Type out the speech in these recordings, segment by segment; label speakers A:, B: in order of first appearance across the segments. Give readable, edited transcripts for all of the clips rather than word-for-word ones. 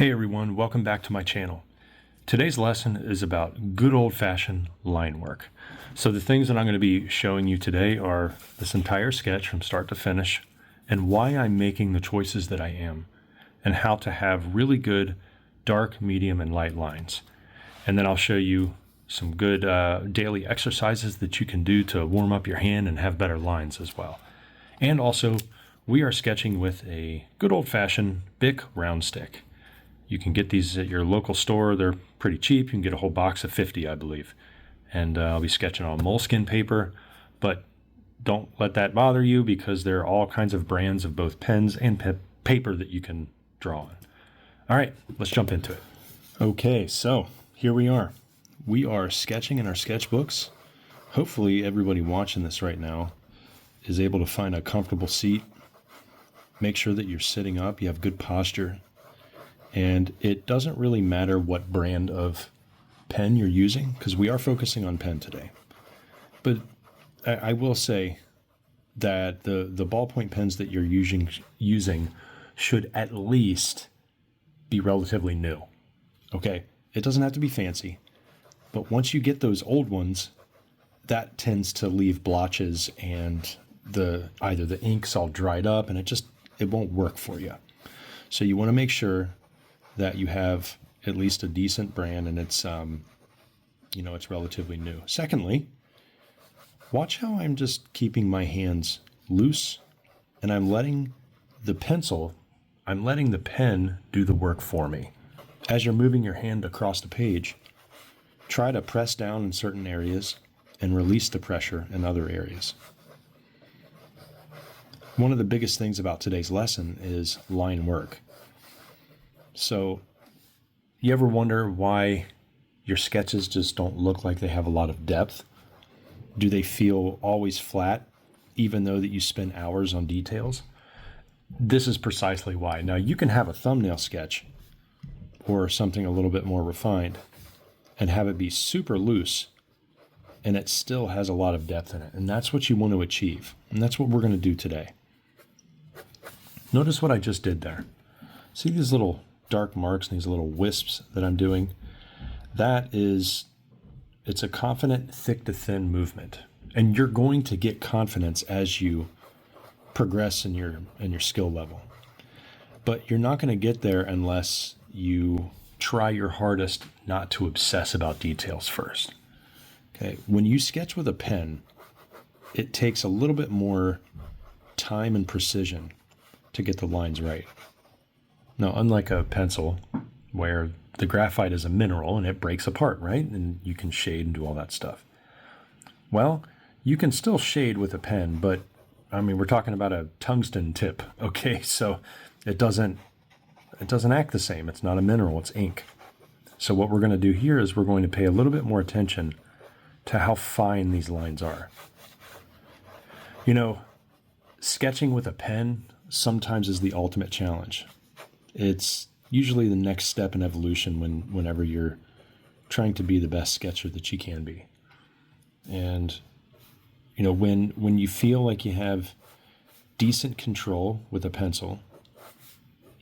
A: Hey everyone, welcome back to my channel. Today's lesson is about good old-fashioned line work. So the things that I'm going to be showing you today are this entire sketch from start to finish and why I'm making the choices that I am and how to have really good dark, medium, and light lines. And then I'll show you some good daily exercises that you can do to warm up your hand and have better lines as well. And also, we are sketching with a good old-fashioned Bic round stick. You can get these at your local store. They're pretty cheap. You can get a whole box of 50, I believe. And I'll be sketching on moleskin paper, but don't let that bother you because there are all kinds of brands of both pens and paper that you can draw on. All right, let's jump into it. Okay, so here we are. We are sketching in our sketchbooks. Hopefully everybody watching this right now is able to find a comfortable seat. Make sure that you're sitting up, you have good posture. And it doesn't really matter what brand of pen you're using, because we are focusing on pen today. But I will say that the ballpoint pens that you're using should at least be relatively new. Okay, it doesn't have to be fancy, but once you get those old ones, that tends to leave blotches and either the ink's all dried up and it won't work for you. So you want to make sure that you have at least a decent brand and it's it's relatively new. Secondly, watch how I'm just keeping my hands loose and I'm letting the pen do the work for me. As you're moving your hand across the page, try to press down in certain areas and release the pressure in other areas. One of the biggest things about today's lesson is line work. So, you ever wonder why your sketches just don't look like they have a lot of depth? Do they feel always flat, even though that you spend hours on details? This is precisely why. Now, you can have a thumbnail sketch or something a little bit more refined and have it be super loose, and it still has a lot of depth in it. And that's what you want to achieve. And that's what we're going to do today. Notice what I just did there. See these little dark marks and these little wisps that I'm doing? It's a confident thick to thin movement. And you're going to get confidence as you progress in your skill level. But you're not going to get there unless you try your hardest not to obsess about details first. Okay, when you sketch with a pen, it takes a little bit more time and precision to get the lines right. Now, unlike a pencil where the graphite is a mineral and it breaks apart, right? And you can shade and do all that stuff. Well, you can still shade with a pen, but we're talking about a tungsten tip, okay? So it doesn't act the same. It's not a mineral, it's ink. So what we're going to do here is we're going to pay a little bit more attention to how fine these lines are. Sketching with a pen sometimes is the ultimate challenge. It's usually the next step in evolution whenever you're trying to be the best sketcher that you can be. And, when you feel like you have decent control with a pencil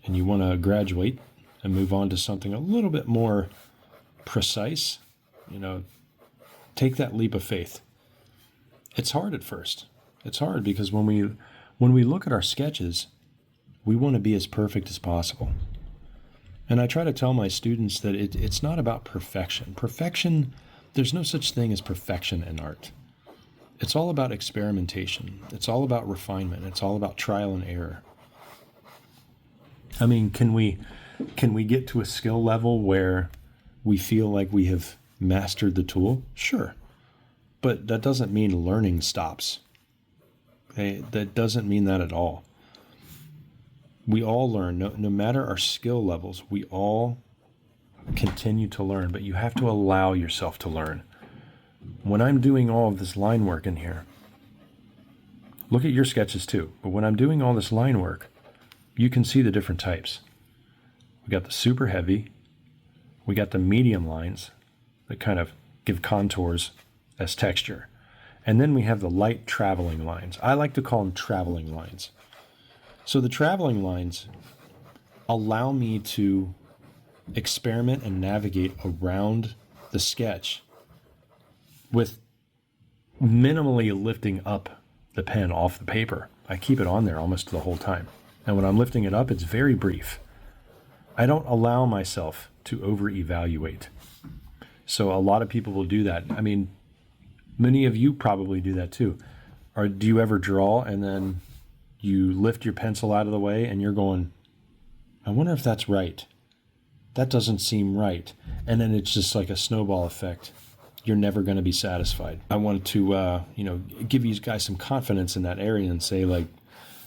A: and you want to graduate and move on to something a little bit more precise, take that leap of faith. It's hard at first. It's hard because when we look at our sketches, we want to be as perfect as possible. And I try to tell my students that it's not about perfection. Perfection, there's no such thing as perfection in art. It's all about experimentation. It's all about refinement. It's all about trial and error. Can we get to a skill level where we feel like we have mastered the tool? Sure. But that doesn't mean learning stops. Okay? That doesn't mean that at all. We all learn, no matter our skill levels, we all continue to learn, but you have to allow yourself to learn. When I'm doing all of this line work in here, look at your sketches too, but when I'm doing all this line work, you can see the different types. We got the super heavy, we got the medium lines that kind of give contours as texture, and then we have the light traveling lines. I like to call them traveling lines. So the traveling lines allow me to experiment and navigate around the sketch with minimally lifting up the pen off the paper. I keep it on there almost the whole time. And when I'm lifting it up, it's very brief. I don't allow myself to over-evaluate. So a lot of people will do that. I mean, many of you probably do that too. Or do you ever draw and then you lift your pencil out of the way and you're going, I wonder if that's right. That doesn't seem right. And then it's just like a snowball effect. You're never going to be satisfied. I wanted to, give you guys some confidence in that area and say, like,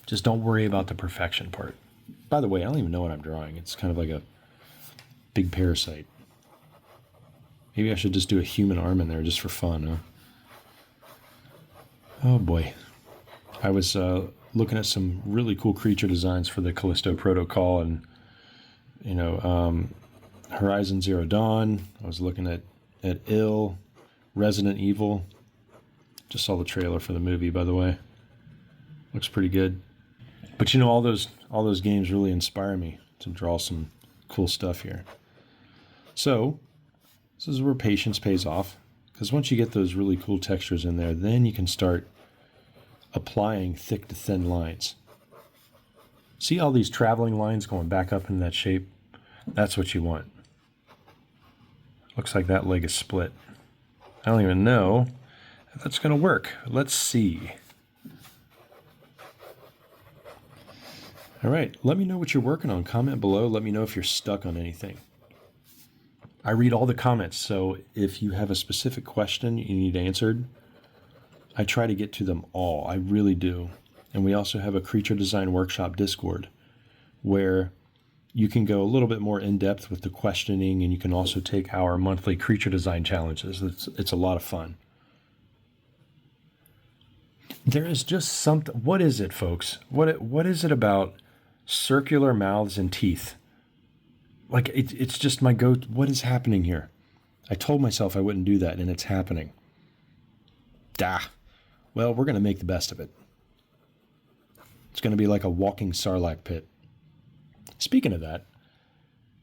A: just don't worry about the perfection part. By the way, I don't even know what I'm drawing. It's kind of like a big parasite. Maybe I should just do a human arm in there just for fun, huh? Oh boy. I was looking at some really cool creature designs for the Callisto Protocol and, Horizon Zero Dawn. I was looking at Ill, Resident Evil. Just saw the trailer for the movie, by the way. Looks pretty good. But all those games really inspire me to draw some cool stuff here. So this is where patience pays off, because once you get those really cool textures in there, then you can start applying thick to thin lines. See all these traveling lines going back up into that shape? That's what you want. Looks like that leg is split. I don't even know if that's going to work. Let's see. All right, let me know what you're working on. Comment below. Let me know if you're stuck on anything. I read all the comments, so if you have a specific question you need answered, I try to get to them all. I really do. And we also have a Creature Design Workshop Discord where you can go a little bit more in depth with the questioning, and you can also take our monthly creature design challenges. It's a lot of fun. There is just something. What is it, folks? What is it about circular mouths and teeth? Like it's just my go. What is happening here? I told myself I wouldn't do that, and it's happening. Well, we're going to make the best of it. It's going to be like a walking sarlacc pit. Speaking of that,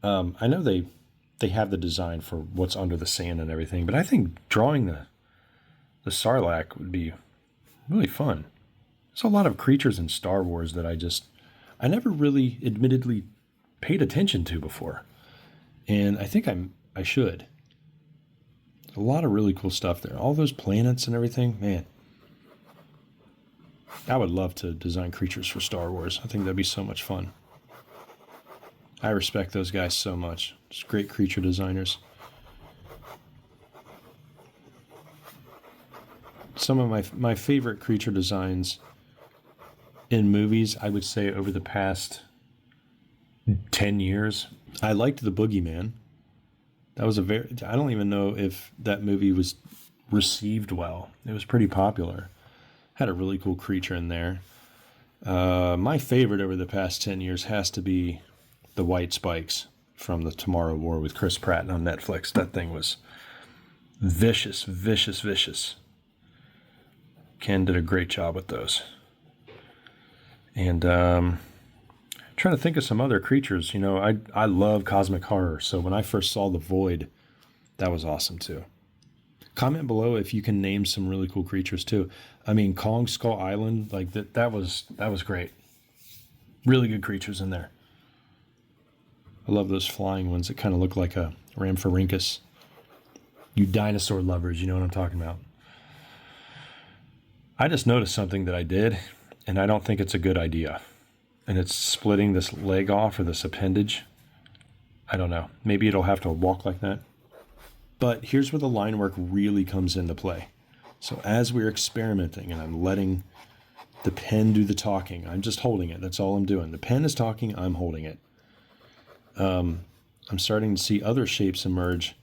A: I know they have the design for what's under the sand and everything, but I think drawing the sarlacc would be really fun. There's a lot of creatures in Star Wars that I never really admittedly paid attention to before, and I think I should. There's a lot of really cool stuff there. All those planets and everything, man. I would love to design creatures for Star Wars. I think that'd be so much fun. I respect those guys so much. Just great creature designers. Some of my favorite creature designs in movies, I would say over the past 10 years, I liked The Boogeyman. That was I don't even know if that movie was received well. It was pretty popular. Had a really cool creature in there. My favorite over the past 10 years has to be The White Spikes from the Tomorrow War with Chris Pratt on Netflix. That thing was vicious, vicious, vicious. Ken did a great job with those. And trying to think of some other creatures. I love cosmic horror, so when I first saw The Void, that was awesome too. Comment below if you can name some really cool creatures too. I mean, Kong Skull Island, like that was great. Really good creatures in there. I love those flying ones that kind of look like a Rhamphorhynchus. You dinosaur lovers, you know what I'm talking about. I just noticed something that I did, and I don't think it's a good idea. And it's splitting this leg off or this appendage. I don't know. Maybe it'll have to walk like that. But here's where the line work really comes into play. So as we're experimenting and I'm letting the pen do the talking, I'm just holding it. That's all I'm doing. The pen is talking, I'm holding it. I'm starting to see other shapes emerge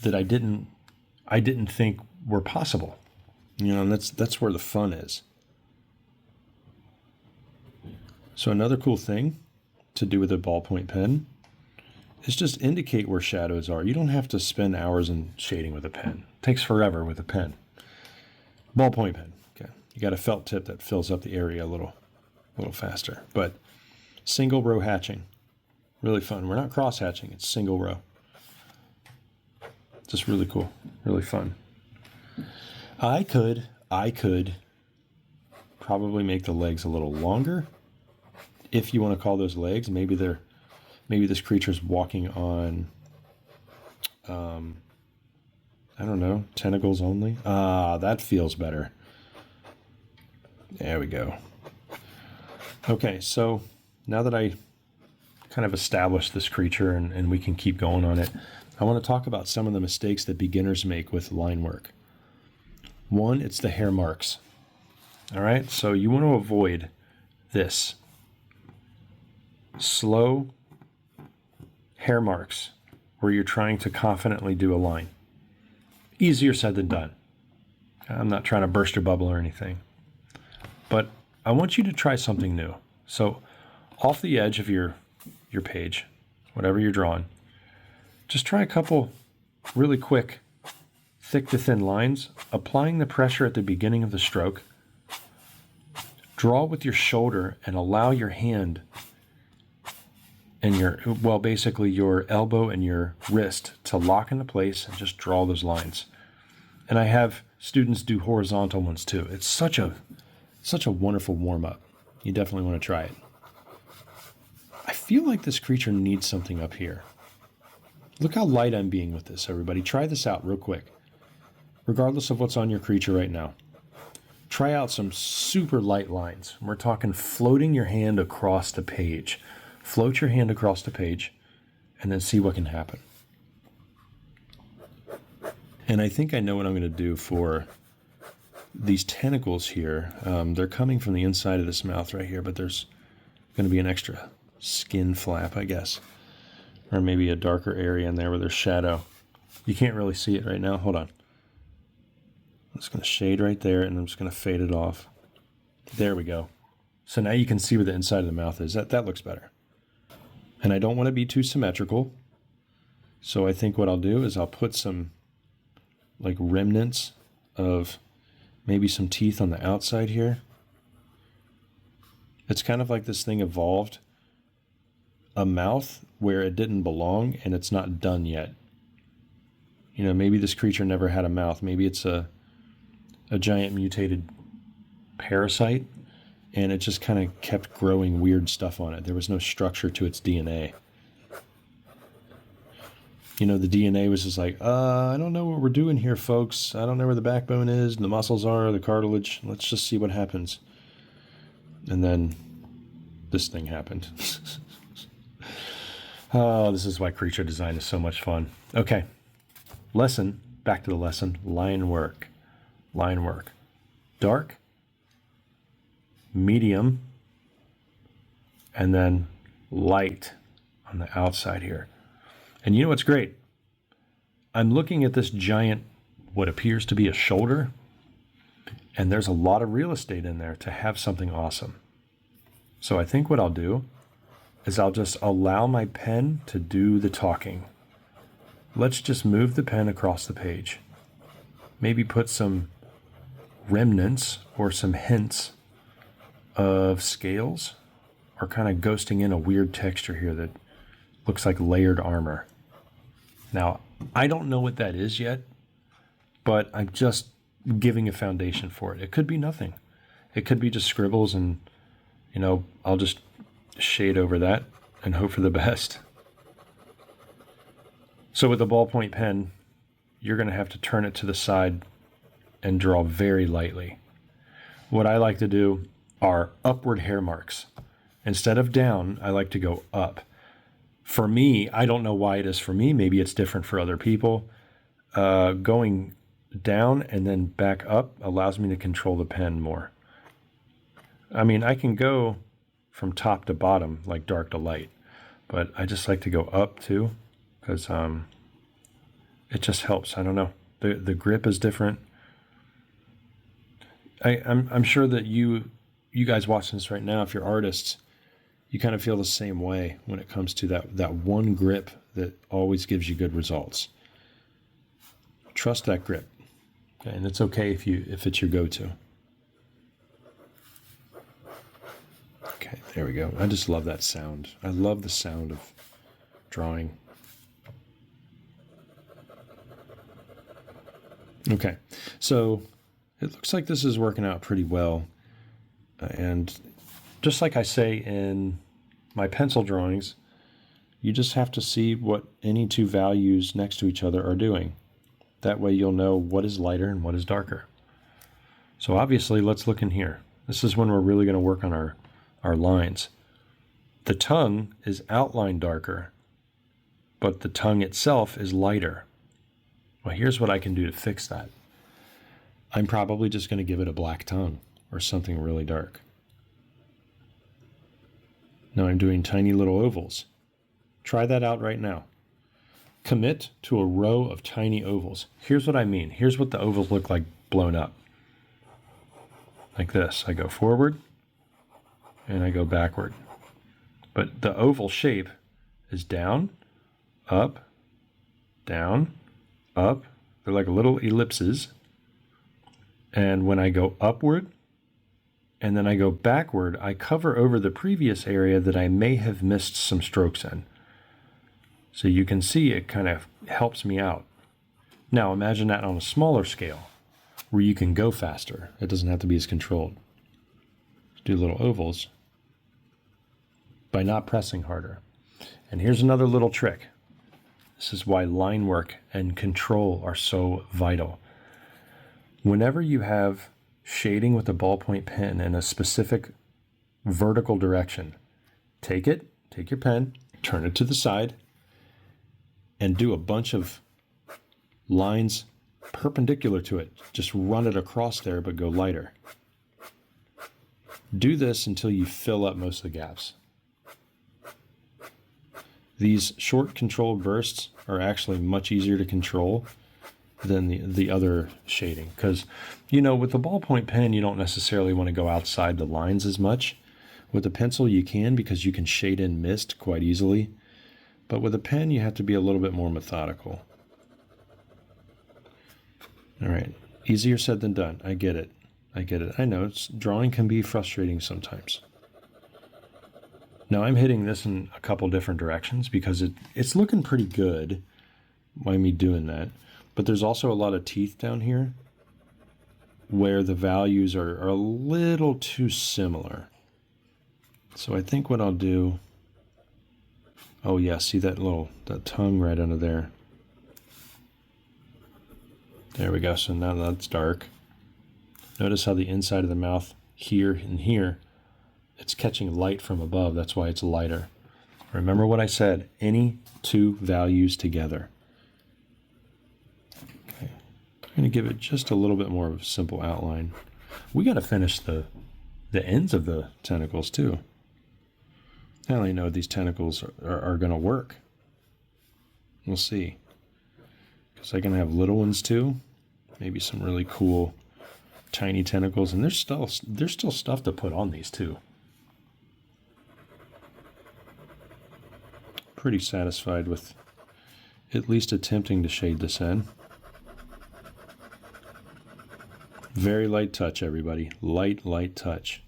A: that I didn't think were possible. And that's where the fun is. So another cool thing to do with a ballpoint pen is just indicate where shadows are. You don't have to spend hours in shading with a pen. It takes forever with a pen. Ballpoint pen. Okay. You got a felt tip that fills up the area a little faster. But single row hatching. Really fun. We're not cross hatching, it's single row. Just really cool, really fun. I could probably make the legs a little longer, if you want to call those legs. Maybe this creature's walking on, I don't know, tentacles only. That feels better. There we go. Okay, so now that I kind of established this creature and we can keep going on it, I want to talk about some of the mistakes that beginners make with line work. One, it's the hair marks. All right, so you want to avoid this. Slow hair marks where you're trying to confidently do a line. Easier said than done. I'm not trying to burst your bubble or anything. But I want you to try something new. So off the edge of your page, whatever you're drawing, just try a couple really quick, thick to thin lines, applying the pressure at the beginning of the stroke. Draw with your shoulder and allow your hand and basically your elbow and your wrist to lock into place and just draw those lines. And I have students do horizontal ones too. It's such a wonderful warm-up. You definitely want to try it. I feel like this creature needs something up here. Look how light I'm being with this, everybody. Try this out real quick. Regardless of what's on your creature right now. Try out some super light lines. We're talking floating your hand across the page. Float your hand across the page and then see what can happen. And I think I know what I'm going to do for these tentacles here. They're coming from the inside of this mouth right here, but there's going to be an extra skin flap, I guess. Or maybe a darker area in there where there's shadow. You can't really see it right now. Hold on. I'm just going to shade right there, and I'm just going to fade it off. There we go. So now you can see where the inside of the mouth is. That looks better. And I don't want to be too symmetrical. So I think what I'll do is I'll put some like remnants of maybe some teeth on the outside here. It's kind of like this thing evolved a mouth where it didn't belong and it's not done yet. You know, maybe this creature never had a mouth. Maybe it's a giant mutated parasite and it just kind of kept growing weird stuff on it. There was no structure to its DNA. You know, the DNA was just like, I don't know what we're doing here, folks. I don't know where the backbone is, and the muscles are, the cartilage. Let's just see what happens. And then this thing happened. Oh, this is why creature design is so much fun. Okay, lesson, back to the lesson, line work. Line work. Dark, medium, and then light on the outside here. And you know what's great? I'm looking at this giant, what appears to be a shoulder, and there's a lot of real estate in there to have something awesome. So I think what I'll do is I'll just allow my pen to do the talking. Let's just move the pen across the page. Maybe put some remnants or some hints of scales, or kind of ghosting in a weird texture here that looks like layered armor. Now, I don't know what that is yet, but I'm just giving a foundation for it. It could be nothing. It could be just scribbles and, you know, I'll just shade over that and hope for the best. So with a ballpoint pen, you're going to have to turn it to the side and draw very lightly. What I like to do are upward hair marks. Instead of down, I like to go up. For me, I don't know why it is for me. Maybe it's different for other people. Going down and then back up allows me to control the pen more. I mean, I can go from top to bottom, like dark to light, but I just like to go up too, because it just helps. I don't know. The grip is different. I'm sure that you guys watching this right now, if you're artists, you kind of feel the same way when it comes to that one grip that always gives you good results. Trust that grip. Okay, and it's okay if it's your go-to. Okay, there we go. I just love that sound. I love the sound of drawing. Okay, so it looks like this is working out pretty well. And just like I say in my pencil drawings, you just have to see what any two values next to each other are doing. That way you'll know what is lighter and what is darker. So obviously, let's look in here. This is when we're really going to work on our lines. The tongue is outlined darker, but the tongue itself is lighter. Well, here's what I can do to fix that. I'm probably just going to give it a black tongue or something really dark. Now I'm doing tiny little ovals. Try that out right now. Commit to a row of tiny ovals. Here's what I mean. Here's what the ovals look like blown up. Like this. I go forward and I go backward. But the oval shape is down, up, down, up. They're like little ellipses. And when I go upward and then I go backward, I cover over the previous area that I may have missed some strokes in. So you can see it kind of helps me out. Now imagine that on a smaller scale where you can go faster. It doesn't have to be as controlled. Do little ovals by not pressing harder. And here's another little trick. This is why line work and control are so vital. Whenever you have shading with a ballpoint pen in a specific vertical direction, take your pen, turn it to the side, and do a bunch of lines perpendicular to it. Just run it across there, but go lighter. Do this until you fill up most of the gaps. These short controlled bursts are actually much easier to control than the other shading. Because, you know, with the ballpoint pen, you don't necessarily want to go outside the lines as much. With a pencil, you can, because you can shade in mist quite easily. But with a pen, you have to be a little bit more methodical. All right, easier said than done. I get it. I know drawing can be frustrating sometimes. Now I'm hitting this in a couple different directions because it's looking pretty good by me doing that. But there's also a lot of teeth down here where the values are a little too similar. So I think what I'll do, oh yeah, see that tongue right under there. There we go, so now that's dark. Notice how the inside of the mouth here and here, it's catching light from above, that's why it's lighter. Remember what I said, any two values together. Okay, I'm gonna give it just a little bit more of a simple outline. We gotta finish the ends of the tentacles too. I only know these tentacles are gonna work. We'll see. Because I can have little ones too. Maybe some really cool tiny tentacles. And there's still stuff to put on these too. Pretty satisfied with at least attempting to shade this in. Very light touch, everybody. Light touch.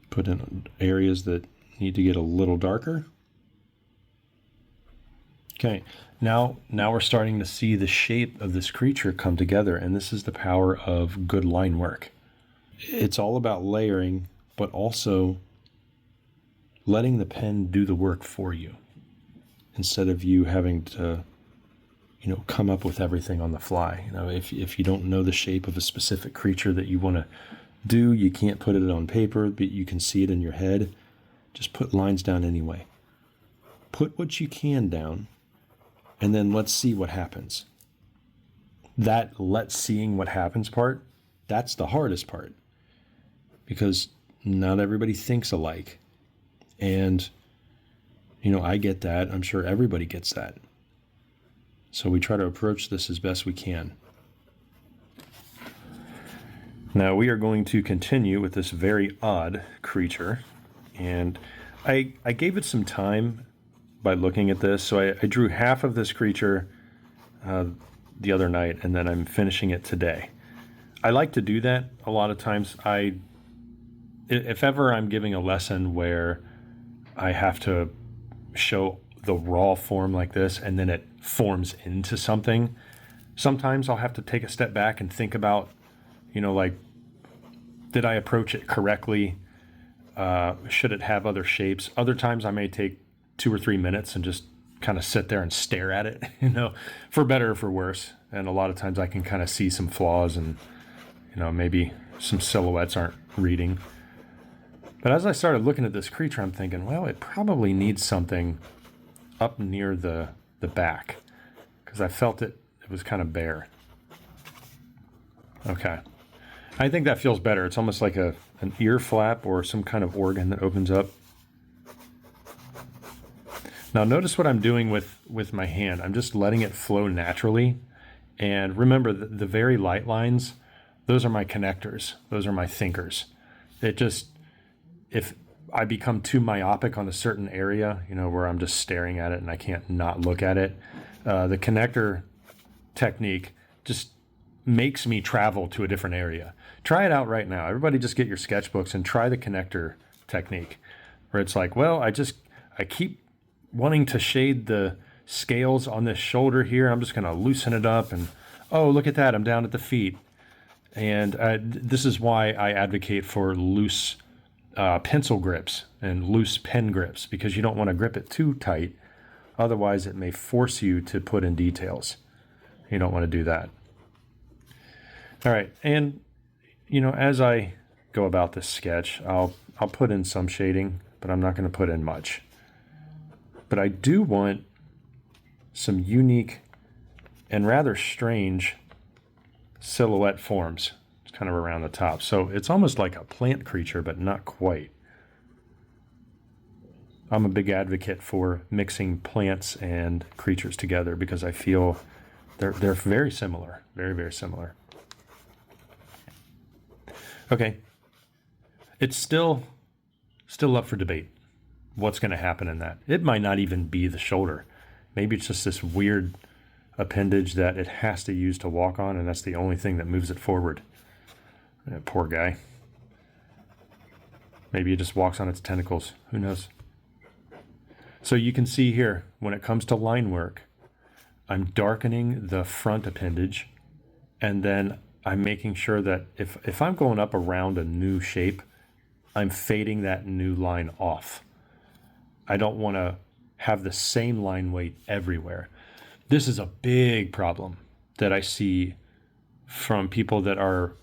A: Put in areas that need to get a little darker. Okay, now we're starting to see the shape of this creature come together, and this is the power of good line work. It's all about layering, but also letting the pen do the work for you instead of you having to, come up with everything on the fly. If you don't know the shape of a specific creature that you want to do, you can't put it on paper, but you can see it in your head. Just put lines down anyway. Put what you can down, and then let's see what happens. That let's seeing what happens part, that's the hardest part. Because not everybody thinks alike. And, I get that. I'm sure everybody gets that. So we try to approach this as best we can. Now we are going to continue with this very odd creature. And I gave it some time by looking at this. So I drew half of this creature the other night, and then I'm finishing it today. I like to do that a lot of times. If ever I'm giving a lesson where I have to show the raw form like this and then it forms into something. Sometimes I'll have to take a step back and think about, like, did I approach it correctly? Should it have other shapes? Other times I may take 2 or 3 minutes and just kind of sit there and stare at it, for better or for worse. And a lot of times I can kind of see some flaws and, maybe some silhouettes aren't reading. But as I started looking at this creature, I'm thinking, well, it probably needs something up near the back, because I felt it was kind of bare. Okay. I think that feels better. It's almost like an ear flap or some kind of organ that opens up. Now notice what I'm doing with my hand. I'm just letting it flow naturally. And remember, the very light lines, those are my connectors. Those are my thinkers. If I become too myopic on a certain area, where I'm just staring at it and I can't not look at it, the connector technique just makes me travel to a different area. Try it out right now. Everybody just get your sketchbooks and try the connector technique, where it's like, well, I keep wanting to shade the scales on this shoulder here. I'm just going to loosen it up, and oh, look at that, I'm down at the feet. And this is why I advocate for loose pencil grips and loose pen grips, because you don't want to grip it too tight. Otherwise, it may force you to put in details. You don't want to do that. All right, and as I go about this sketch, I'll put in some shading, but I'm not going to put in much. But I do want some unique and rather strange silhouette forms. It's kind of around the top. So it's almost like a plant creature, but not quite. I'm a big advocate for mixing plants and creatures together because I feel they're very similar, very, very similar. Okay, it's still up for debate. What's going to happen in that? It might not even be the shoulder. Maybe it's just this weird appendage that it has to use to walk on, and that's the only thing that moves it forward. Poor guy. Maybe it just walks on its tentacles. Who knows? So you can see here, when it comes to line work, I'm darkening the front appendage, and then I'm making sure that if I'm going up around a new shape, I'm fading that new line off. I don't want to have the same line weight everywhere. This is a big problem that I see from people that are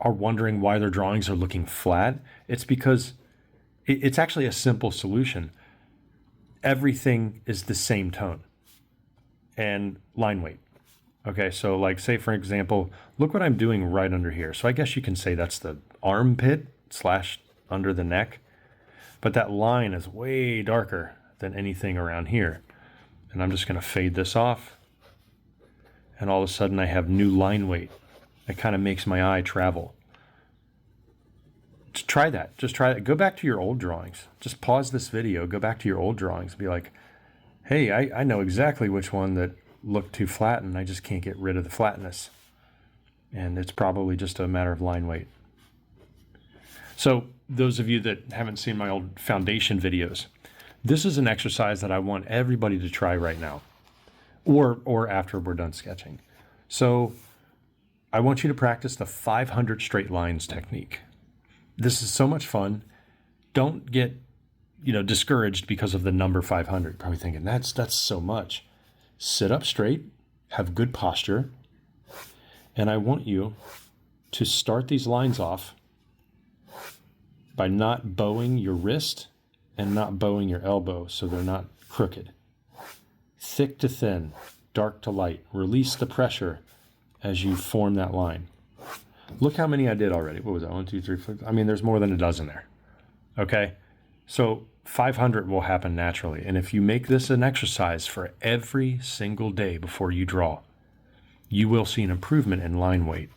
A: wondering why their drawings are looking flat. It's because it's actually a simple solution. Everything is the same tone and line weight. Okay, so like say for example, look what I'm doing right under here. So I guess you can say that's the armpit / under the neck, but that line is way darker than anything around here. And I'm just going to fade this off, and all of a sudden I have new line weight. It kind of makes my eye travel. Just try that. Just try that. Go back to your old drawings. Just pause this video, go back to your old drawings, be like, hey, I know exactly which one that looked too flat and I just can't get rid of the flatness. And it's probably just a matter of line weight. So those of you that haven't seen my old foundation videos, this is an exercise that I want everybody to try right now, or after we're done sketching. So I want you to practice the 500 straight lines technique. This is so much fun. Don't get, discouraged because of the number 500. Probably thinking that's so much. Sit up straight, have good posture, and I want you to start these lines off by not bowing your wrist and not bowing your elbow so they're not crooked. Thick to thin, dark to light. Release the pressure as you form that line. Look how many I did already. What was that? 1, 2, 3, 4. I mean, there's more than a dozen there. Okay? So 500 will happen naturally. And if you make this an exercise for every single day before you draw, you will see an improvement in line weight.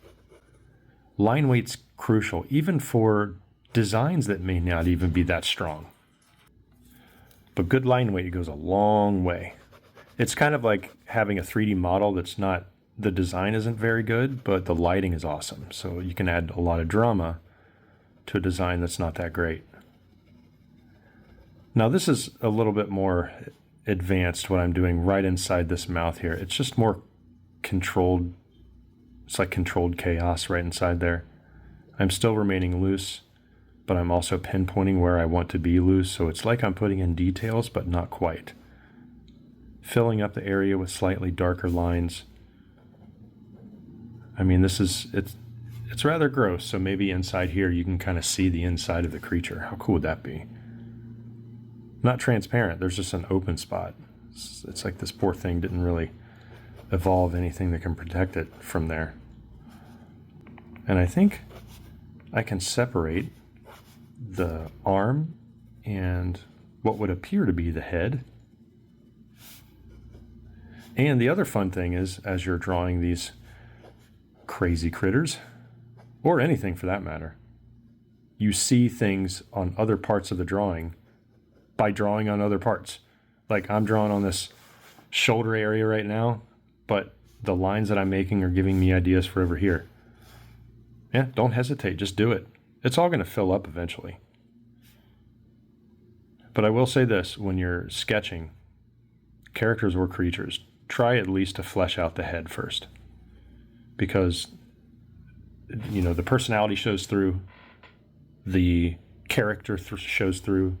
A: Line weight's crucial, even for designs that may not even be that strong. But good line weight goes a long way. It's kind of like having a 3D model that's not, the design isn't very good, but the lighting is awesome. So you can add a lot of drama to a design that's not that great. Now this is a little bit more advanced, what I'm doing right inside this mouth here. It's just more controlled. It's like controlled chaos right inside there. I'm still remaining loose, but I'm also pinpointing where I want to be loose. So it's like I'm putting in details, but not quite. Filling up the area with slightly darker lines. I mean, it's rather gross. So maybe inside here, you can kind of see the inside of the creature. How cool would that be? Not transparent. There's just an open spot. It's like this poor thing didn't really evolve anything that can protect it from there. And I think I can separate the arm and what would appear to be the head. And the other fun thing is, as you're drawing these crazy critters, or anything for that matter, you see things on other parts of the drawing by drawing on other parts. Like I'm drawing on this shoulder area right now, but the lines that I'm making are giving me ideas for over here. Yeah, don't hesitate, just do it. It's all going to fill up eventually. But I will say this, when you're sketching characters or creatures, try at least to flesh out the head first. Because, you know, the personality shows through, the character shows through,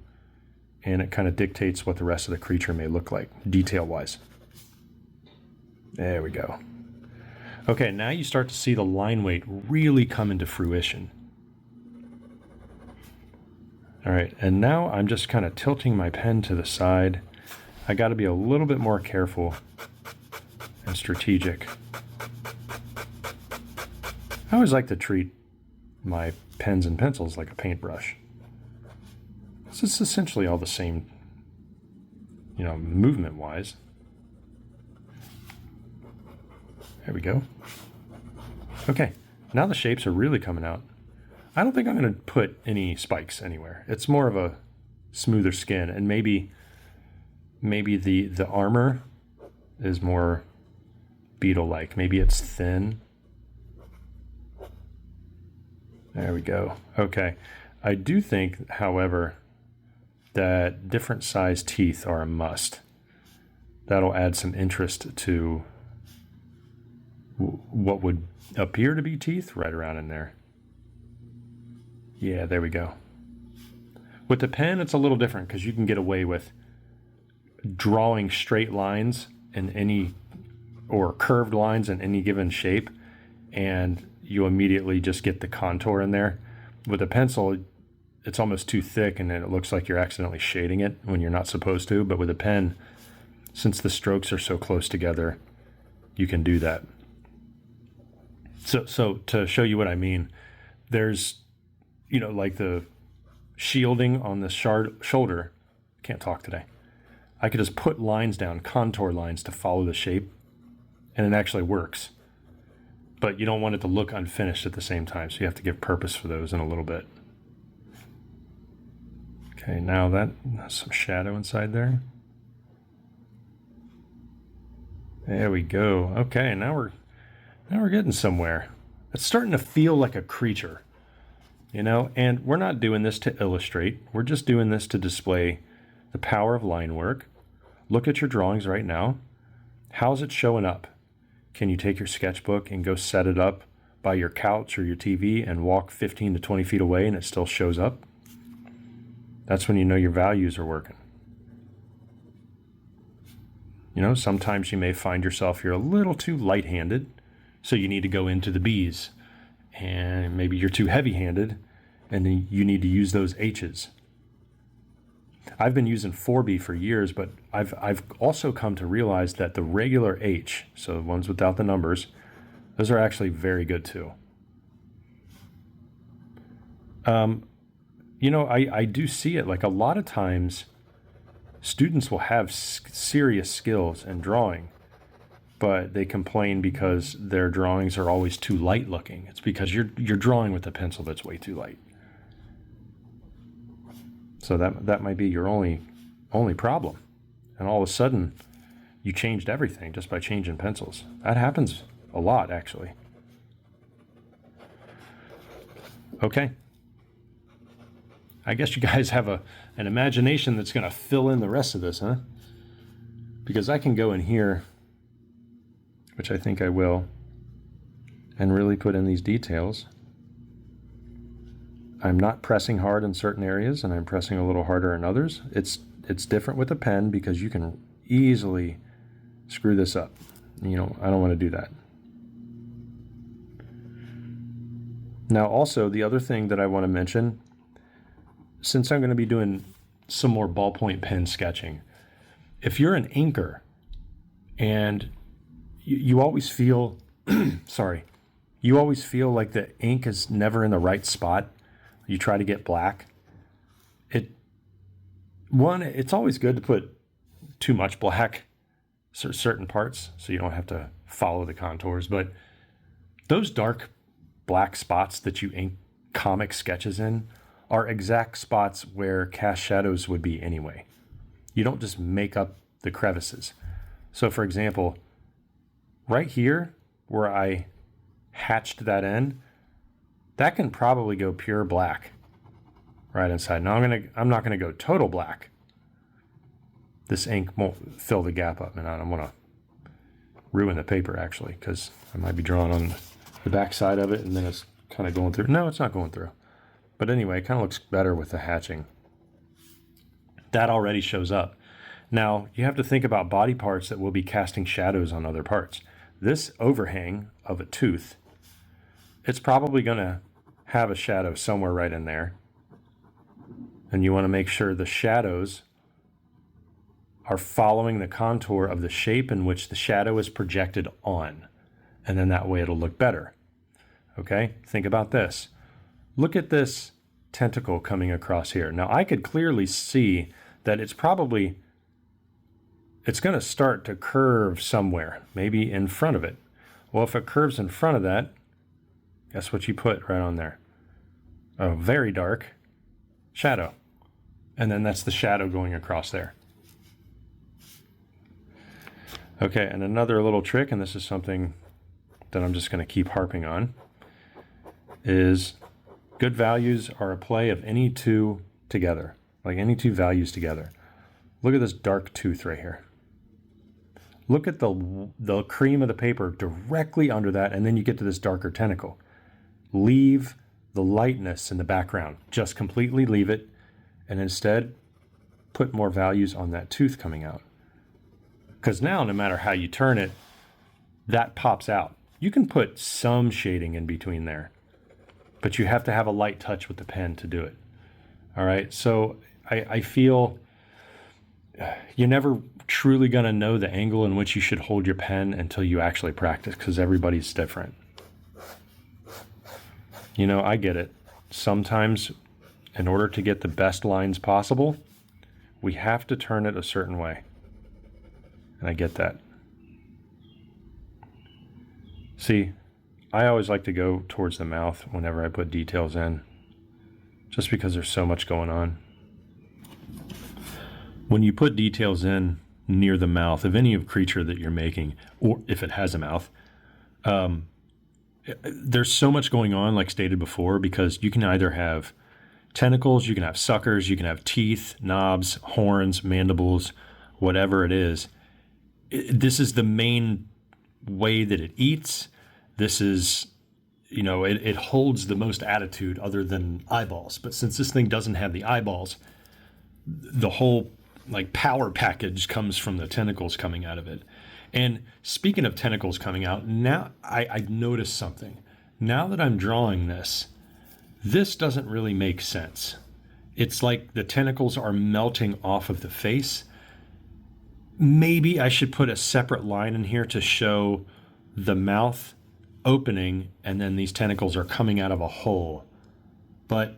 A: and it kind of dictates what the rest of the creature may look like, detail-wise. There we go. Okay, now you start to see the line weight really come into fruition. All right, and now I'm just kind of tilting my pen to the side. I got to be a little bit more careful and strategic. I always like to treat my pens and pencils like a paintbrush. It's essentially all the same, you know, movement-wise. There we go. Okay, now the shapes are really coming out. I don't think I'm going to put any spikes anywhere. It's more of a smoother skin, and maybe the armor is more beetle-like. Maybe it's thin. There we go. Okay. I do think, however, that different size teeth are a must. That'll add some interest to what would appear to be teeth right around in there. Yeah, there we go. With the pen, it's a little different because you can get away with drawing straight lines in any, or curved lines in any given shape, and you immediately just get the contour in there. With a pencil, it's almost too thick and then it looks like you're accidentally shading it when you're not supposed to. But with a pen, since the strokes are so close together, you can do that. So to show you what I mean, there's, you know, like the shielding on the shoulder. Can't talk today. I could just put lines down, contour lines to follow the shape, and it actually works. But you don't want it to look unfinished at the same time, so you have to give purpose for those in a little bit. Okay, now that's some shadow inside there. There we go. Okay, now we're getting somewhere. It's starting to feel like a creature, you know, and we're not doing this to illustrate. We're just doing this to display the power of line work. Look at your drawings right now. How's it showing up? Can you take your sketchbook and go set it up by your couch or your TV and walk 15 to 20 feet away and it still shows up? That's when you know your values are working. You know, sometimes you may find yourself you're a little too light-handed, so you need to go into the B's. And maybe you're too heavy-handed, and then you need to use those H's. I've been using 4B for years, but I've also come to realize that the regular H, so the ones without the numbers, those are actually very good too. You know, I do see it. Like a lot of times, students will have serious skills in drawing, but they complain because their drawings are always too light looking. It's because you're drawing with a pencil that's way too light. So that might be your only problem. And all of a sudden, you changed everything just by changing pencils. That happens a lot, actually. Okay. I guess you guys have an imagination that's going to fill in the rest of this, huh? Because I can go in here, which I think I will, and really put in these details. I'm not pressing hard in certain areas, and I'm pressing a little harder in others. It's different with a pen because you can easily screw this up. You know, I don't want to do that. Now, also, the other thing that I want to mention, since I'm going to be doing some more ballpoint pen sketching, if you're an inker and you always feel, sorry, you always feel like the ink is never in the right spot, you try to get black, it's always good to put too much black certain parts so you don't have to follow the contours, but those dark black spots that you ink comic sketches in are exact spots where cast shadows would be anyway. You don't just make up the crevices. So for example, right here where I hatched that in, that can probably go pure black right inside. Now I'm not gonna go total black. This ink won't fill the gap up, and I don't want to ruin the paper actually, because I might be drawing on the back side of it and then it's kind of going through. No, it's not going through. But anyway, it kind of looks better with the hatching. That already shows up. Now, you have to think about body parts that will be casting shadows on other parts. This overhang of a tooth, it's probably going to have a shadow somewhere right in there. And you want to make sure the shadows are following the contour of the shape in which the shadow is projected on. And then that way it'll look better. Okay, think about this. Look at this tentacle coming across here. Now I could clearly see that it's going to start to curve somewhere, maybe in front of it. Well, if it curves in front of that, guess what you put right on there? A very dark shadow. And then that's the shadow going across there. Okay, and another little trick, and this is something that I'm just going to keep harping on, is good values are a play of any two together, like any two values together. Look at this dark tooth right here. Look at the cream of the paper directly under that, and then you get to this darker tentacle. Leave the lightness in the background. Just completely leave it, and instead put more values on that tooth coming out. Because now, no matter how you turn it, that pops out. You can put some shading in between there, but you have to have a light touch with the pen to do it. All right, so I feel you're never truly going to know the angle in which you should hold your pen until you actually practice, because everybody's different. You know, I get it. Sometimes, in order to get the best lines possible, we have to turn it a certain way. And I get that. See, I always like to go towards the mouth whenever I put details in, just because there's so much going on. When you put details in near the mouth of any creature that you're making, or if it has a mouth, there's so much going on, like stated before, because you can either have tentacles, you can have suckers, you can have teeth, knobs, horns, mandibles, whatever it is. This is the main way that it eats. This is, you know, it holds the most attitude other than eyeballs. But since this thing doesn't have the eyeballs, the whole like power package comes from the tentacles coming out of it. And speaking of tentacles coming out, now I noticed something. Now that I'm drawing this doesn't really make sense. It's like the tentacles are melting off of the face. Maybe I should put a separate line in here to show the mouth opening and then these tentacles are coming out of a hole. But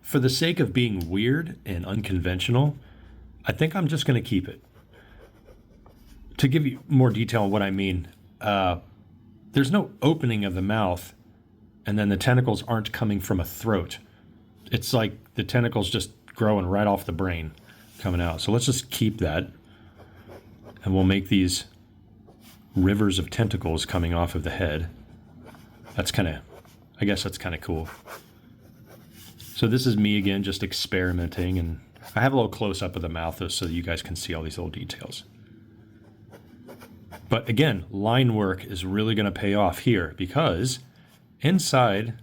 A: for the sake of being weird and unconventional, I think I'm just going to keep it. To give you more detail on what I mean, there's no opening of the mouth and then the tentacles aren't coming from a throat. It's like the tentacles just growing right off the brain coming out. So let's just keep that. And we'll make these rivers of tentacles coming off of the head. That's kind of, I guess that's kind of cool. So this is me again, just experimenting, and I have a little close up of the mouth so that you guys can see all these little details. But again, line work is really going to pay off here because inside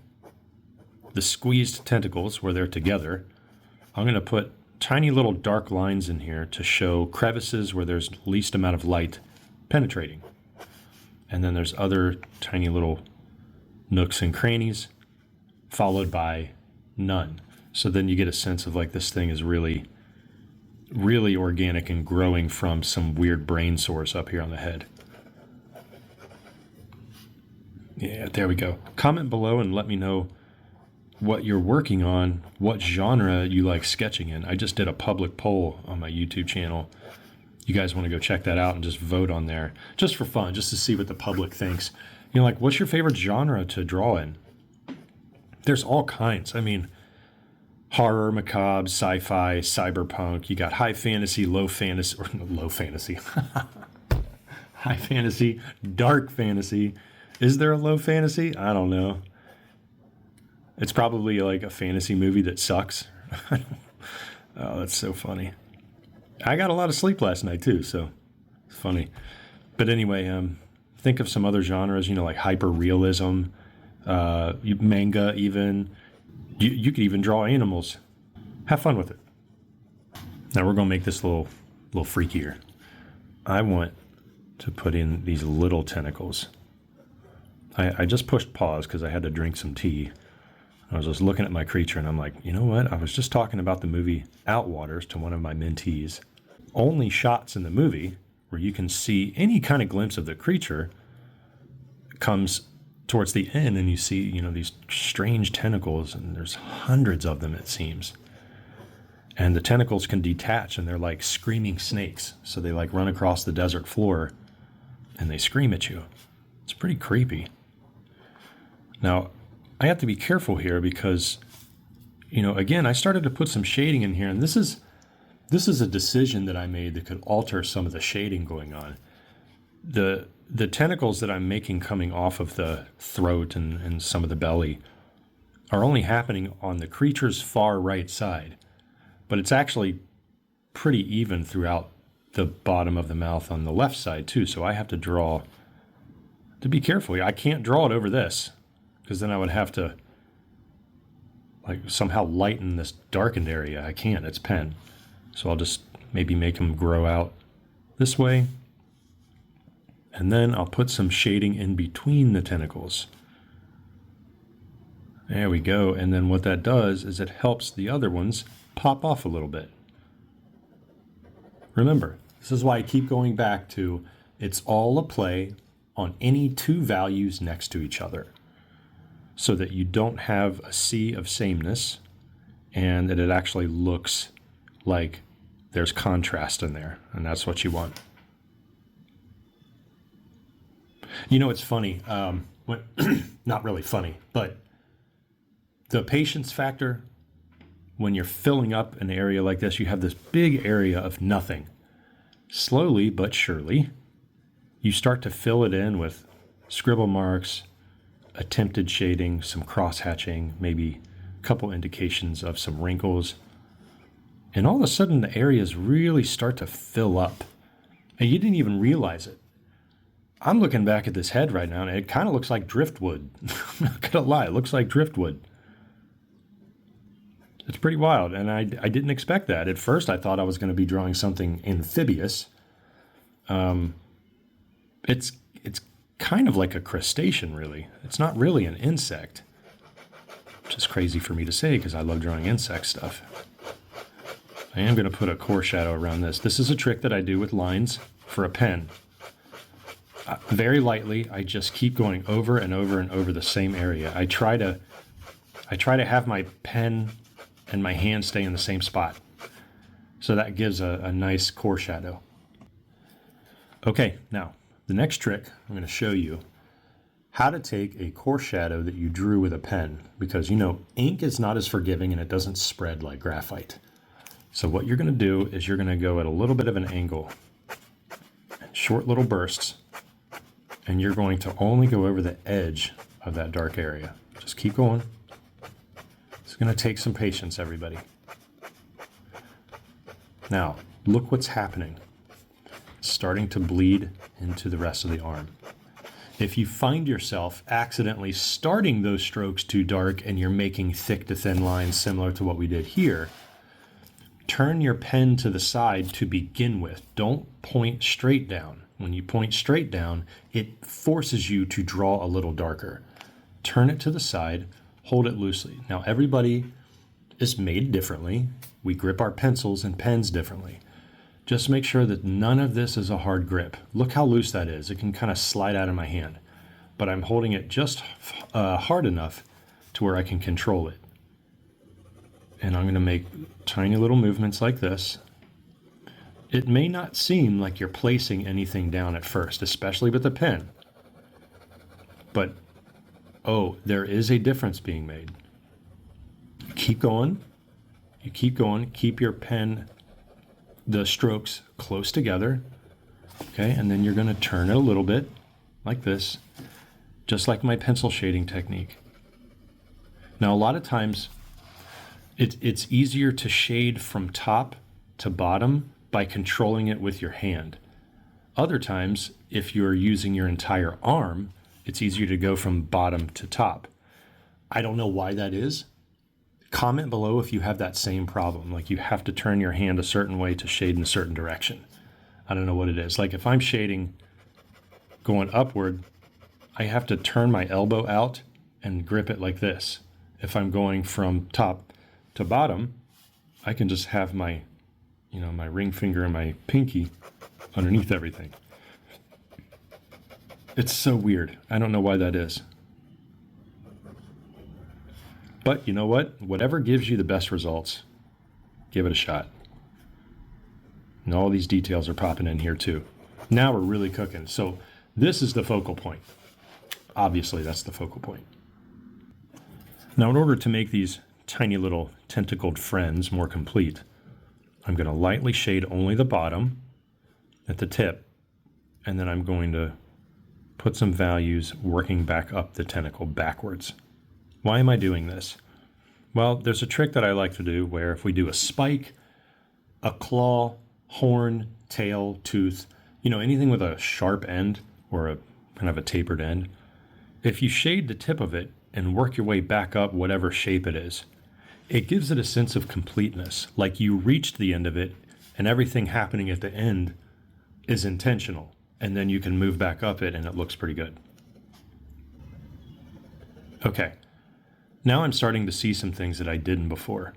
A: the squeezed tentacles where they're together, I'm going to put tiny little dark lines in here to show crevices where there's least amount of light penetrating. And then there's other tiny little nooks and crannies followed by none. So then you get a sense of like this thing is really, really organic and growing from some weird brain source up here on the head. Yeah, there we go. Comment below and let me know what you're working on, what genre you like sketching in. I just did a public poll on my YouTube channel. You guys want to go check that out and just vote on there, just for fun, just to see what the public thinks. You know, like, what's your favorite genre to draw in? There's all kinds. I mean, horror, macabre, sci-fi, cyberpunk. You got high fantasy, low fantasy, or no, low fantasy. High fantasy, dark fantasy. Is there a low fantasy? I don't know. It's probably like a fantasy movie that sucks. Oh, that's so funny. I got a lot of sleep last night too, so it's funny. But anyway, think of some other genres, you know, like hyper-realism, manga even. You could even draw animals. Have fun with it. Now we're going to make this a little freakier. I want to put in these little tentacles. I just pushed pause because I had to drink some tea. I was just looking at my creature and I'm like, you know what? I was just talking about the movie Outwaters to one of my mentees. Only shots in the movie where you can see any kind of glimpse of the creature comes towards the end, and you see, you know, these strange tentacles, and there's hundreds of them, it seems. And the tentacles can detach, and they're like screaming snakes. So they like run across the desert floor and they scream at you. It's pretty creepy. Now, I have to be careful here because, you know, again, I started to put some shading in here, and this is a decision that I made that could alter some of the shading going on. The tentacles that I'm making coming off of the throat and some of the belly are only happening on the creature's far right side, but it's actually pretty even throughout the bottom of the mouth on the left side too. So I have to be careful. I can't draw it over this, because then I would have to like somehow lighten this darkened area. I can't, it's pen. So I'll just maybe make them grow out this way. And then I'll put some shading in between the tentacles. There we go. And then what that does is it helps the other ones pop off a little bit. Remember, this is why I keep going back to it's all a play on any two values next to each other, so that you don't have a sea of sameness and that it actually looks like there's contrast in there, and that's what you want. You know, it's funny, not really funny, but the patience factor, when you're filling up an area like this, you have this big area of nothing. Slowly but surely, you start to fill it in with scribble marks, attempted shading, some cross-hatching, maybe a couple indications of some wrinkles. And all of a sudden, the areas really start to fill up. And you didn't even realize it. I'm looking back at this head right now, and it kind of looks like driftwood. I'm not gonna lie, it looks like driftwood. It's pretty wild, and I didn't expect that. At first, I thought I was going to be drawing something amphibious. It's kind of like a crustacean, really. It's not really an insect, which is crazy for me to say because I love drawing insect stuff. I am going to put a core shadow around this. This is a trick that I do with lines for a pen. Very lightly, I just keep going over and over and over the same area. I try to have my pen and my hand stay in the same spot. So that gives a nice core shadow. Okay, now the next trick I'm going to show you how to take a core shadow that you drew with a pen, because you know ink is not as forgiving and it doesn't spread like graphite. So what you're going to do is you're going to go at a little bit of an angle, short little bursts, and you're going to only go over the edge of that dark area. Just keep going. It's going to take some patience, everybody. Now, look what's happening. It's starting to bleed into the rest of the arm. If you find yourself accidentally starting those strokes too dark and you're making thick to thin lines similar to what we did here, turn your pen to the side to begin with. Don't point straight down. When you point straight down, it forces you to draw a little darker. Turn it to the side, hold it loosely. Now, everybody is made differently. We grip our pencils and pens differently. Just make sure that none of this is a hard grip. Look how loose that is. It can kind of slide out of my hand, but I'm holding it just hard enough to where I can control it. And I'm going to make tiny little movements like this. It may not seem like you're placing anything down at first, especially with a pen. But, oh, there is a difference being made. Keep going. You keep going. Keep your pen, the strokes close together. Okay, and then you're going to turn it a little bit like this, just like my pencil shading technique. Now, a lot of times, it's easier to shade from top to bottom by controlling it with your hand. Other times, if you're using your entire arm, it's easier to go from bottom to top. I don't know why that is. Comment below if you have that same problem, like you have to turn your hand a certain way to shade in a certain direction. I don't know what it is. Like if I'm shading going upward, I have to turn my elbow out and grip it like this. If I'm going from top to bottom, I can just have my, my ring finger and my pinky underneath everything. It's so weird. I don't know why that is. But you know what? Whatever gives you the best results, give it a shot. And all these details are popping in here too. Now we're really cooking. So this is the focal point. Obviously, that's the focal point. Now, in order to make these tiny little tentacled friends more complete, I'm going to lightly shade only the bottom at the tip, and then I'm going to put some values working back up the tentacle backwards. Why am I doing this? Well, there's a trick that I like to do where if we do a spike, a claw, horn, tail, tooth, anything with a sharp end or a kind of a tapered end, if you shade the tip of it and work your way back up whatever shape it is, it gives it a sense of completeness, like you reached the end of it and everything happening at the end is intentional, and then you can move back up it and it looks pretty good. Okay, now I'm starting to see some things that I didn't before.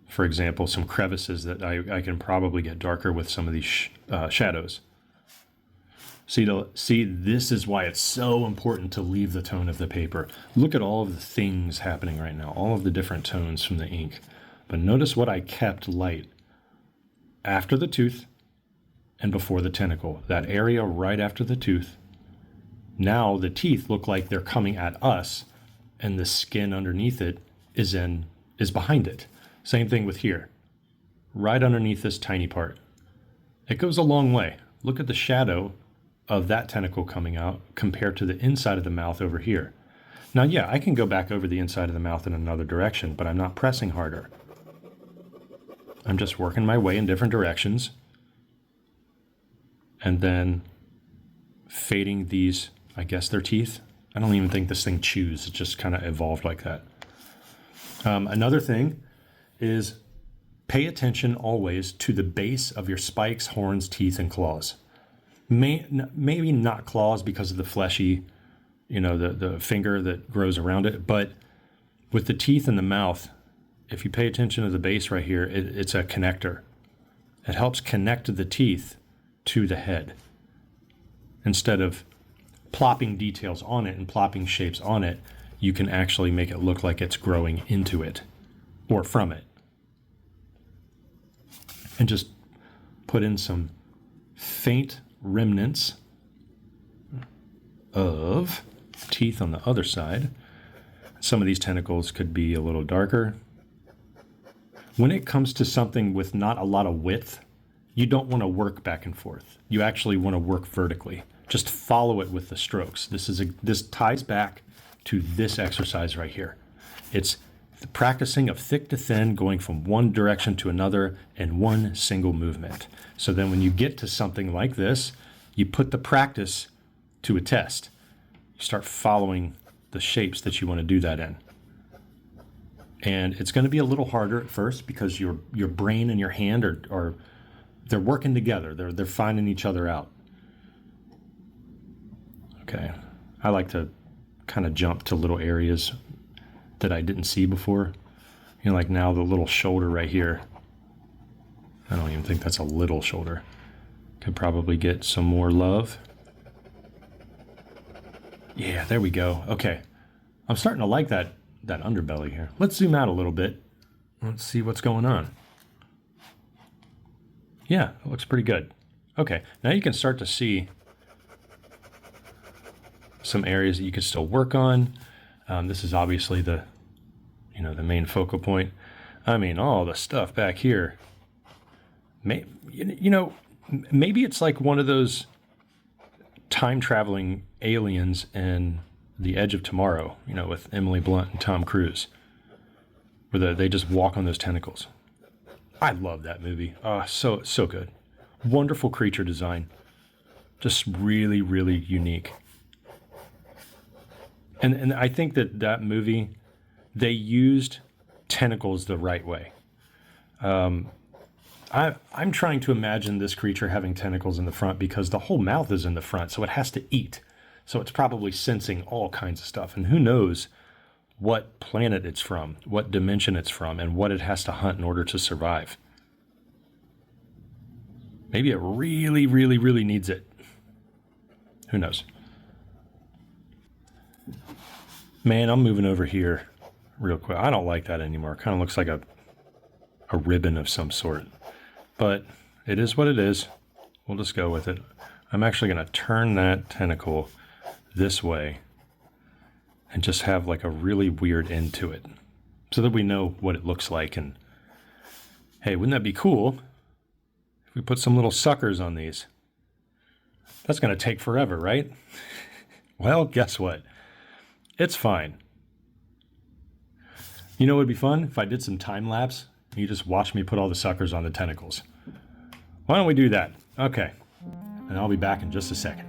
A: For example, some crevices that I can probably get darker with some of these shadows. See, this is why it's so important to leave the tone of the paper. Look at all of the things happening right now, all of the different tones from the ink. But notice what I kept light. After the tooth and before the tentacle, that area right after the tooth. Now the teeth look like they're coming at us, and the skin underneath it is behind it. Same thing with here, right underneath this tiny part. It goes a long way. Look at the shadow of that tentacle coming out compared to the inside of the mouth over here. Now, yeah, I can go back over the inside of the mouth in another direction, but I'm not pressing harder. I'm just working my way in different directions and then fading these, I guess they're teeth. I don't even think this thing chews. It just kind of evolved like that. Another thing is pay attention always to the base of your spikes, horns, teeth, and claws. Maybe not claws because of the fleshy, the finger that grows around it, but with the teeth and the mouth, if you pay attention to the base right here, it's a connector. It helps connect the teeth to the head. Instead of plopping details on it and plopping shapes on it, you can actually make it look like it's growing into it or from it. And just put in some faint remnants of teeth on the other side. Some of these tentacles could be a little darker. When it comes to something with not a lot of width, you don't want to work back and forth. You actually want to work vertically. Just follow it with the strokes. This ties back to this exercise right here. It's The practicing of thick to thin, going from one direction to another in one single movement. So then when you get to something like this, you put the practice to a test. You start following the shapes that you want to do that in. And it's going to be a little harder at first because your brain and your hand are they're working together. They're finding each other out. Okay. I like to kind of jump to little areas that I didn't see before. You know, like now the little shoulder right here. I don't even think that's a little shoulder. Could probably get some more love. Yeah, there we go. Okay. I'm starting to like that underbelly here. Let's zoom out a little bit. Let's see what's going on. Yeah, it looks pretty good. Okay, now you can start to see some areas that you can still work on. This is obviously the main focal point. I mean, all the stuff back here. Maybe it's like one of those time-traveling aliens in The Edge of Tomorrow, with Emily Blunt and Tom Cruise, where they just walk on those tentacles. I love that movie. So good. Wonderful creature design. Just really, really unique. And I think that movie, they used tentacles the right way. I'm trying to imagine this creature having tentacles in the front because the whole mouth is in the front, so it has to eat. So it's probably sensing all kinds of stuff. And who knows what planet it's from, what dimension it's from, and what it has to hunt in order to survive. Maybe it really, really, really needs it. Who knows? Man, I'm moving over here real quick. I don't like that anymore. It kind of looks like a ribbon of some sort. But it is what it is. We'll just go with it. I'm actually going to turn that tentacle this way and just have like a really weird end to it so that we know what it looks like. And hey, wouldn't that be cool if we put some little suckers on these? That's going to take forever, right? Well, guess what? It's fine. You know what would be fun? If I did some time lapse, you just watch me put all the suckers on the tentacles. Why don't we do that? Okay. And I'll be back in just a second.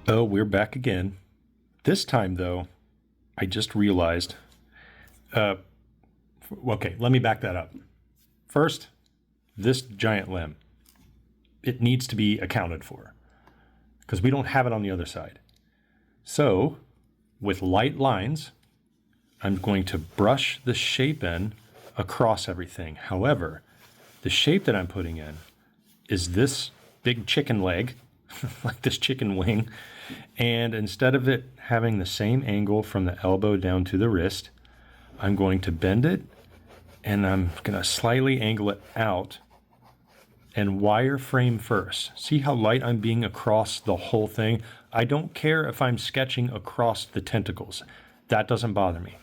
A: Oh, we're back again. This time, though, I just realized... okay, let me back that up. First, this giant limb, it needs to be accounted for because we don't have it on the other side. So, with light lines, I'm going to brush the shape in across everything. However, the shape that I'm putting in is this big chicken leg, like this chicken wing, and instead of it having the same angle from the elbow down to the wrist, I'm going to bend it and I'm going to slightly angle it out and wireframe first. See how light I'm being across the whole thing? I don't care if I'm sketching across the tentacles. That doesn't bother me.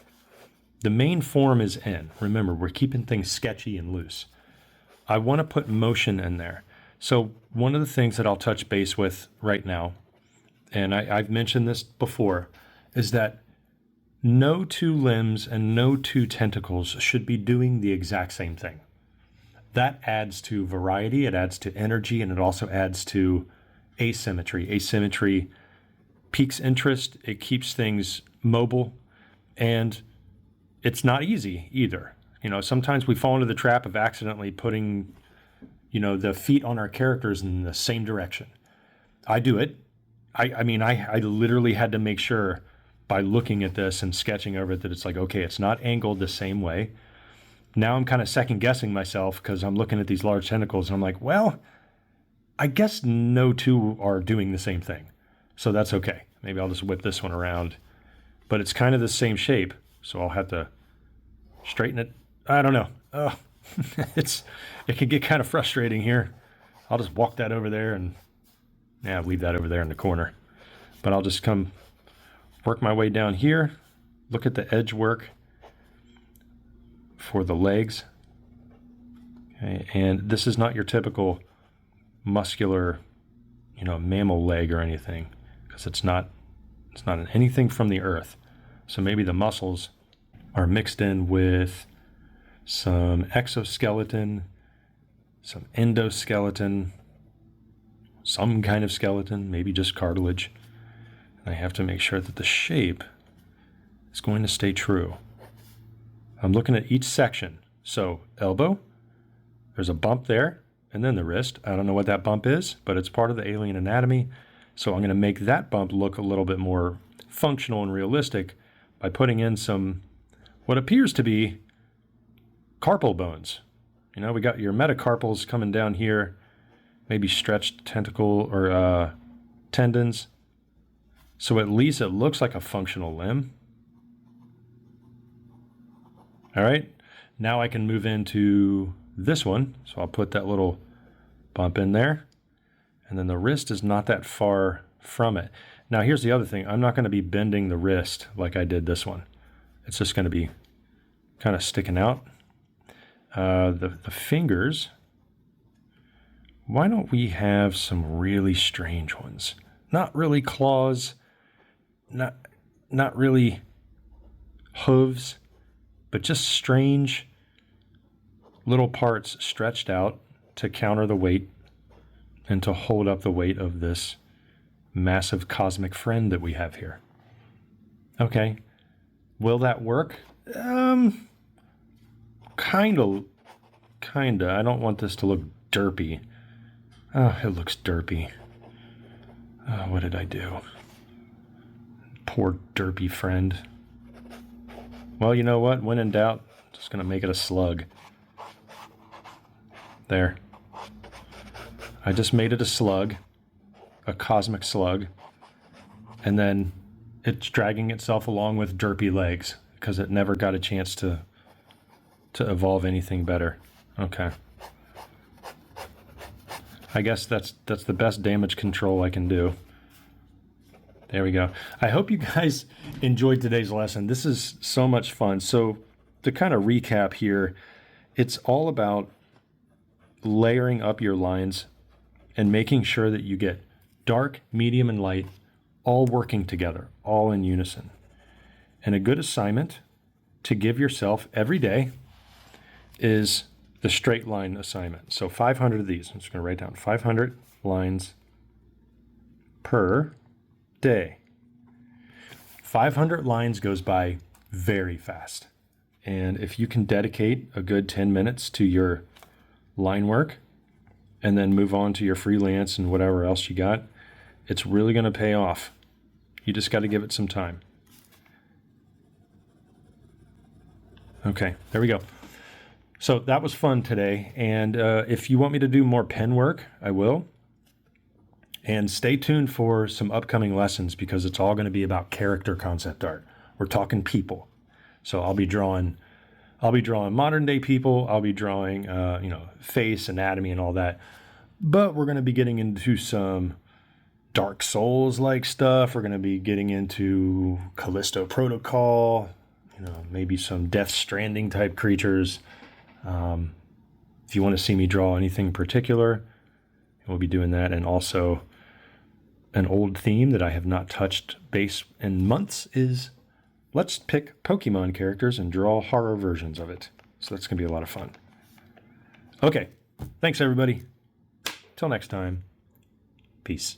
A: The main form is in. Remember, we're keeping things sketchy and loose. I want to put motion in there. So one of the things that I'll touch base with right now, and I've mentioned this before, is that no two limbs and no two tentacles should be doing the exact same thing. That adds to variety, it adds to energy, and it also adds to asymmetry. Asymmetry piques interest, it keeps things mobile, and it's not easy either. Sometimes we fall into the trap of accidentally putting, the feet on our characters in the same direction. I do it. I literally had to make sure by looking at this and sketching over it that it's like, okay, it's not angled the same way. Now I'm kind of second guessing myself because I'm looking at these large tentacles and I'm like, well, I guess no two are doing the same thing. So that's okay. Maybe I'll just whip this one around. But it's kind of the same shape, so I'll have to straighten it. I don't know. Oh, it can get kind of frustrating here. I'll just walk that over there and leave that over there in the corner. But I'll just come work my way down here. Look at the edge work for the legs. Okay, and this is not your typical muscular, mammal leg or anything, because it's not anything from the earth. So maybe the muscles are mixed in with some exoskeleton, some endoskeleton, some kind of skeleton, maybe just cartilage. And I have to make sure that the shape is going to stay true. I'm looking at each section. So elbow, there's a bump there, and then the wrist. I don't know what that bump is, but it's part of the alien anatomy. So I'm going to make that bump look a little bit more functional and realistic by putting in some what appears to be carpal bones. We got your metacarpals coming down here, maybe stretched tentacle or tendons. So at least it looks like a functional limb. All right, now I can move into this one. So I'll put that little bump in there. And then the wrist is not that far from it. Now here's the other thing. I'm not going to be bending the wrist like I did this one. It's just going to be kind of sticking out. The fingers, why don't we have some really strange ones? Not really claws, not really hooves, but just strange little parts stretched out to counter the weight and to hold up the weight of this massive cosmic friend that we have here. Okay, will that work? Kinda. I don't want this to look derpy. Oh, it looks derpy. Oh, what did I do? Poor derpy friend. Well, you know what? When in doubt, I'm just gonna make it a slug. There. I just made it a slug, a cosmic slug, and then it's dragging itself along with derpy legs because it never got a chance to evolve anything better. Okay. I guess that's the best damage control I can do. There we go. I hope you guys enjoyed today's lesson. This is so much fun. So to kind of recap here, it's all about layering up your lines and making sure that you get dark, medium, and light all working together, all in unison. And a good assignment to give yourself every day is the straight line assignment. So 500 of these. I'm just going to write down 500 lines per day. 500 lines goes by very fast. And if you can dedicate a good 10 minutes to your line work and then move on to your freelance and whatever else you got, it's really going to pay off. You just got to give it some time. Okay, there we go. So that was fun today. And if you want me to do more pen work, I will. And stay tuned for some upcoming lessons because it's all going to be about character concept art. We're talking people. So I'll be drawing modern day people. I'll be drawing, face, anatomy, and all that. But we're going to be getting into some Dark Souls-like stuff. We're going to be getting into Callisto Protocol, maybe some Death Stranding type creatures. If you want to see me draw anything in particular, we'll be doing that. And also an old theme that I have not touched base in months is let's pick Pokemon characters and draw horror versions of it. So that's going to be a lot of fun. Okay, thanks everybody. Till next time, peace.